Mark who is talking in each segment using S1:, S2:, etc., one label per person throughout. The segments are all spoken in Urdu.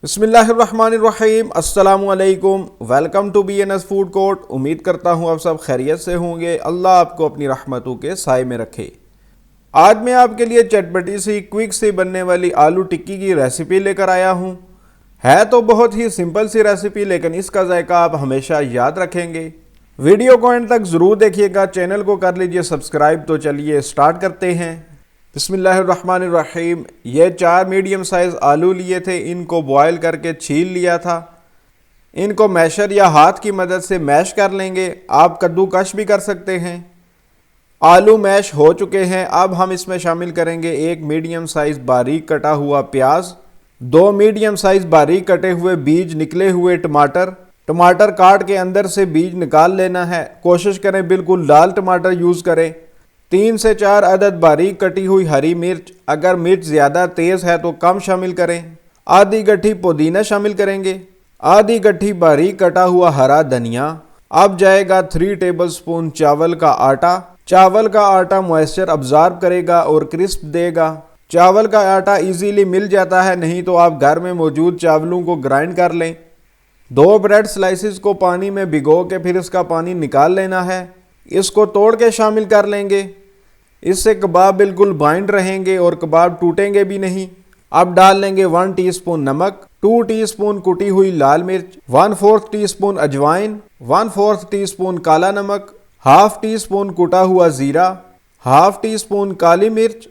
S1: بسم اللہ الرحمن الرحیم، السلام علیکم، welcome to BNS food court. امید کرتا ہوں آپ سب خیریت سے ہوں گے۔ اللہ آپ کو اپنی رحمتوں کے سائے میں رکھے۔ آج میں آپ کے لیے چٹپٹی سی کوئک سی بننے والی آلو ٹکی کی ریسیپی لے کر آیا ہوں۔ ہے تو بہت ہی سمپل سی ریسیپی، لیکن اس کا ذائقہ آپ ہمیشہ یاد رکھیں گے۔ ویڈیو کو اینڈ تک ضرور دیکھیے گا، چینل کو کر لیجئے سبسکرائب۔ تو چلیے سٹارٹ کرتے ہیں۔ بسم اللہ الرحمن الرحیم۔ یہ 4 میڈیم سائز آلو لیے تھے، ان کو بوائل کر کے چھیل لیا تھا۔ ان کو میشر یا ہاتھ کی مدد سے میش کر لیں گے، آپ کدو کش بھی کر سکتے ہیں۔ آلو میش ہو چکے ہیں، اب ہم اس میں شامل کریں گے 1 میڈیم سائز باریک کٹا ہوا پیاز، 2 میڈیم سائز باریک کٹے ہوئے بیج نکلے ہوئے ٹماٹر کاٹ کے اندر سے بیج نکال لینا ہے، کوشش کریں بالکل لال ٹماٹر یوز کریں۔ 3 سے 4 عدد باریک کٹی ہوئی ہری مرچ، اگر مرچ زیادہ تیز ہے تو کم شامل کریں۔ آدھی گٹھی پودینہ شامل کریں گے، آدھی گٹھی باریک کٹا ہوا ہرا دھنیا۔ اب جائے گا 3 ٹیبل سپون چاول کا آٹا۔ چاول کا آٹا موئسچر ابزارب کرے گا اور کرسپ دے گا۔ چاول کا آٹا ایزیلی مل جاتا ہے، نہیں تو آپ گھر میں موجود چاولوں کو گرائنڈ کر لیں۔ 2 بریڈ سلائسز کو پانی میں بھگو کے پھر اس کا پانی نکال لینا ہے، اس کو توڑ کے شامل کر لیں گے۔ اس سے کباب بالکل بائنڈ رہیں گے اور کباب ٹوٹیں گے بھی نہیں۔ اب ڈال لیں گے 1 ٹی سپون نمک، 2 ٹی سپون کٹی ہوئی لال مرچ، 1/4 ٹی سپون اجوائن، 1/4 ٹی سپون کالا نمک، ½ ٹی سپون کٹا ہوا زیرہ، ½ ٹی سپون کالی مرچ،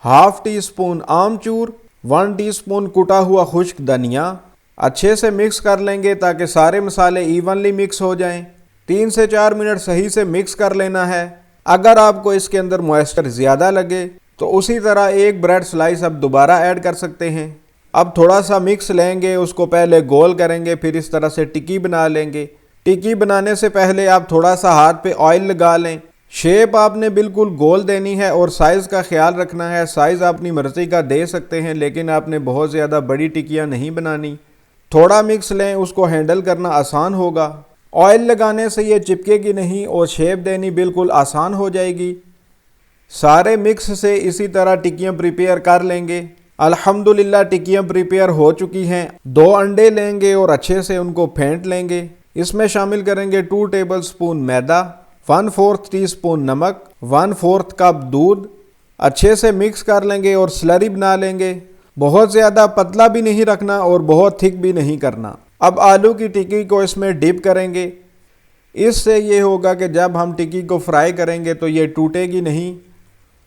S1: ½ T spoon amchur, 1 T spoon کٹا ہوا خشک دھنیا۔ اچھے سے مکس کر لیں گے تاکہ سارے مسالے ایونلی مکس ہو جائیں۔ 3 سے 4 منٹ صحیح سے مکس کر لینا ہے۔ اگر آپ کو اس کے اندر موئسچر زیادہ لگے تو اسی طرح 1 بریڈ سلائس اب دوبارہ ایڈ کر سکتے ہیں۔ اب تھوڑا سا مکس لیں گے، اس کو پہلے گول کریں گے، پھر اس طرح سے ٹکی بنا لیں گے۔ ٹکی بنانے سے پہلے آپ تھوڑا سا ہاتھ پہ آئل لگا لیں۔ شیپ آپ نے بالکل گول دینی ہے اور سائز کا خیال رکھنا ہے۔ سائز آپ اپنی مرضی کا دے سکتے ہیں، لیکن آپ نے بہت زیادہ بڑی ٹکیاں نہیں بنانی۔ تھوڑا مکس لیں، اس کو ہینڈل کرنا آسان ہوگا۔ آئل لگانے سے یہ چپکے گی نہیں اور شیپ دینی بالکل آسان ہو جائے گی۔ سارے مکس سے اسی طرح ٹکیاں پریپیئر کر لیں گے۔ الحمدللہ ٹکیاں پریپیئر ہو چکی ہیں۔ 2 انڈے لیں گے اور اچھے سے ان کو پھینٹ لیں گے۔ اس میں شامل کریں گے 2 ٹیبل سپون میدا، 1/4 ٹی سپون نمک، 1/4 کپ دودھ۔ اچھے سے مکس کر لیں گے اور سلری بنا لیں گے۔ بہت زیادہ پتلا بھی نہیں رکھنا اور بہت تھک بھی نہیں کرنا۔ اب آلو کی ٹکی کو اس میں ڈپ کریں گے۔ اس سے یہ ہوگا کہ جب ہم ٹکی کو فرائی کریں گے تو یہ ٹوٹے گی نہیں۔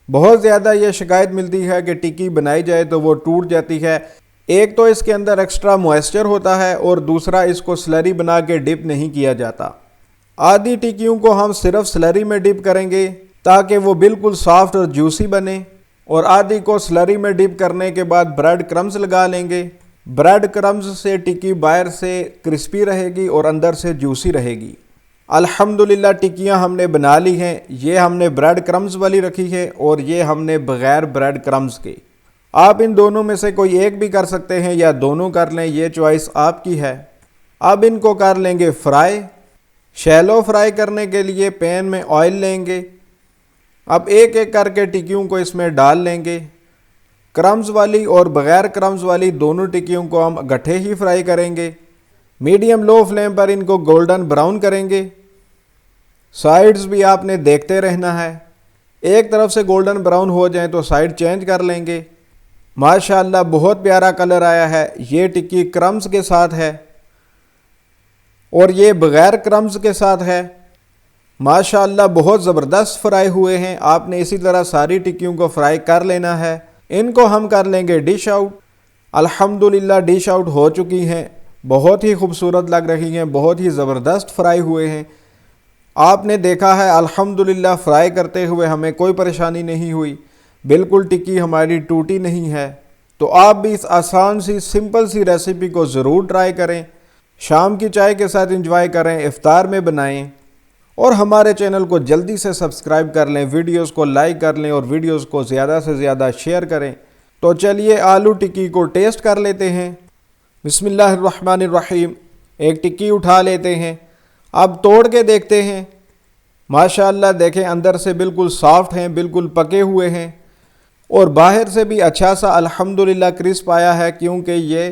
S1: بہت زیادہ یہ شکایت ملتی ہے کہ ٹکی بنائی جائے تو وہ ٹوٹ جاتی ہے۔ ایک تو اس کے اندر ایکسٹرا موئسچر ہوتا ہے اور دوسرا اس کو سلری بنا کے ڈپ نہیں کیا جاتا۔ آدھی ٹکیوں کو ہم صرف سلری میں ڈپ کریں گے تاکہ وہ بالکل سافٹ اور جوسی بنے، اور آدھی کو سلری میں ڈپ کرنے کے بعد بریڈ کرمز لگا لیں گے۔ بریڈ کرمز سے ٹکی باہر سے کرسپی رہے گی اور اندر سے جوسی رہے گی۔ الحمدللہ ٹکیاں ہم نے بنا لی ہیں۔ یہ ہم نے بریڈ کرمز والی رکھی ہے اور یہ ہم نے بغیر بریڈ کرمز کے۔ آپ ان دونوں میں سے کوئی ایک بھی کر سکتے ہیں یا دونوں کر لیں، یہ چوائس آپ کی ہے۔ اب ان کو کر لیں گے فرائی۔ شیلو فرائی کرنے کے لیے پین میں آئل لیں گے۔ اب ایک ایک کر کے ٹکیوں کو اس میں ڈال لیں گے۔ کرمز والی اور بغیر کرمز والی دونوں ٹکیوں کو ہم گٹھے ہی فرائی کریں گے۔ میڈیم لو فلیم پر ان کو گولڈن براؤن کریں گے۔ سائیڈز بھی آپ نے دیکھتے رہنا ہے، ایک طرف سے گولڈن براؤن ہو جائیں تو سائیڈ چینج کر لیں گے۔ ماشاءاللہ بہت پیارا کلر آیا ہے۔ یہ ٹکی کرمز کے ساتھ ہے اور یہ بغیر کرمز کے ساتھ ہے۔ ماشاءاللہ بہت زبردست فرائی ہوئے ہیں۔ آپ نے اسی طرح ساری ٹکیوں کو فرائی کر لینا ہے۔ ان کو ہم کر لیں گے ڈش آؤٹ۔ الحمدللہ ڈش آؤٹ ہو چکی ہیں، بہت ہی خوبصورت لگ رہی ہیں، بہت ہی زبردست فرائی ہوئے ہیں۔ آپ نے دیکھا ہے الحمدللہ فرائی کرتے ہوئے ہمیں کوئی پریشانی نہیں ہوئی، بالکل ٹکی ہماری ٹوٹی نہیں ہے۔ تو آپ بھی اس آسان سی سمپل سی ریسیپی کو ضرور ٹرائی کریں، شام کی چائے کے ساتھ انجوائے کریں، افطار میں بنائیں، اور ہمارے چینل کو جلدی سے سبسکرائب کر لیں، ویڈیوز کو لائک کر لیں اور ویڈیوز کو زیادہ سے زیادہ شیئر کریں۔ تو چلیے آلو ٹکی کو ٹیسٹ کر لیتے ہیں۔ بسم اللہ الرحمن الرحیم۔ ایک ٹکی اٹھا لیتے ہیں، اب توڑ کے دیکھتے ہیں۔ ماشاءاللہ دیکھیں اندر سے بالکل سافٹ ہیں، بالکل پکے ہوئے ہیں، اور باہر سے بھی اچھا سا الحمدللہ کرسپ آیا ہے، کیونکہ یہ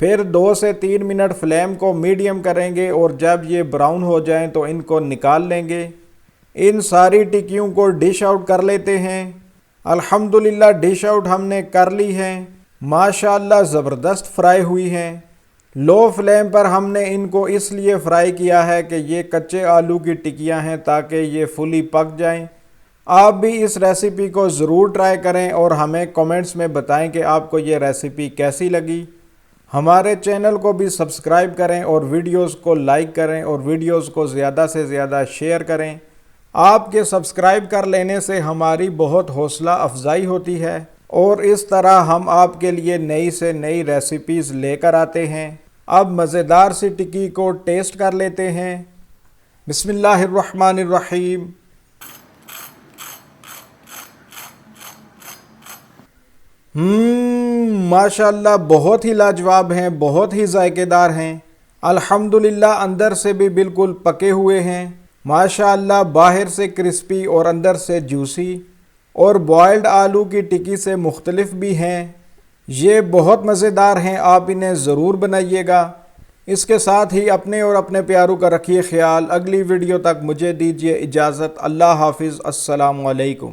S1: پھر 2 سے 3 منٹ فلیم کو میڈیم کریں گے اور جب یہ براؤن ہو جائیں تو ان کو نکال لیں گے۔ ان ساری ٹکیوں کو ڈش آؤٹ کر لیتے ہیں۔ الحمدللہ ڈش آؤٹ ہم نے کر لی ہے، ماشاءاللہ زبردست فرائی ہوئی ہیں۔ لو فلیم پر ہم نے ان کو اس لیے فرائی کیا ہے کہ یہ کچے آلو کی ٹکیاں ہیں تاکہ یہ فلی پک جائیں۔ آپ بھی اس ریسیپی کو ضرور ٹرائی کریں اور ہمیں کومنٹس میں بتائیں کہ آپ کو یہ ریسیپی کیسی لگی۔ ہمارے چینل کو بھی سبسکرائب کریں اور ویڈیوز کو لائک کریں اور ویڈیوز کو زیادہ سے زیادہ شیئر کریں۔ آپ کے سبسکرائب کر لینے سے ہماری بہت حوصلہ افزائی ہوتی ہے اور اس طرح ہم آپ کے لیے نئی سے نئی ریسیپیز لے کر آتے ہیں۔ اب مزیدار سی ٹکی کو ٹیسٹ کر لیتے ہیں۔ بسم اللہ الرحمن الرحیم۔ ماشاءاللہ بہت ہی لاجواب ہیں، بہت ہی ذائقے دار ہیں۔ الحمدللہ اندر سے بھی بالکل پکے ہوئے ہیں، ماشاءاللہ باہر سے کرسپی اور اندر سے جوسی، اور بوائلڈ آلو کی ٹکی سے مختلف بھی ہیں۔ یہ بہت مزیدار ہیں، آپ انہیں ضرور بنائیے گا۔ اس کے ساتھ ہی اپنے اور اپنے پیاروں کا رکھیے خیال۔ اگلی ویڈیو تک مجھے دیجیے اجازت۔ اللہ حافظ، السلام علیکم۔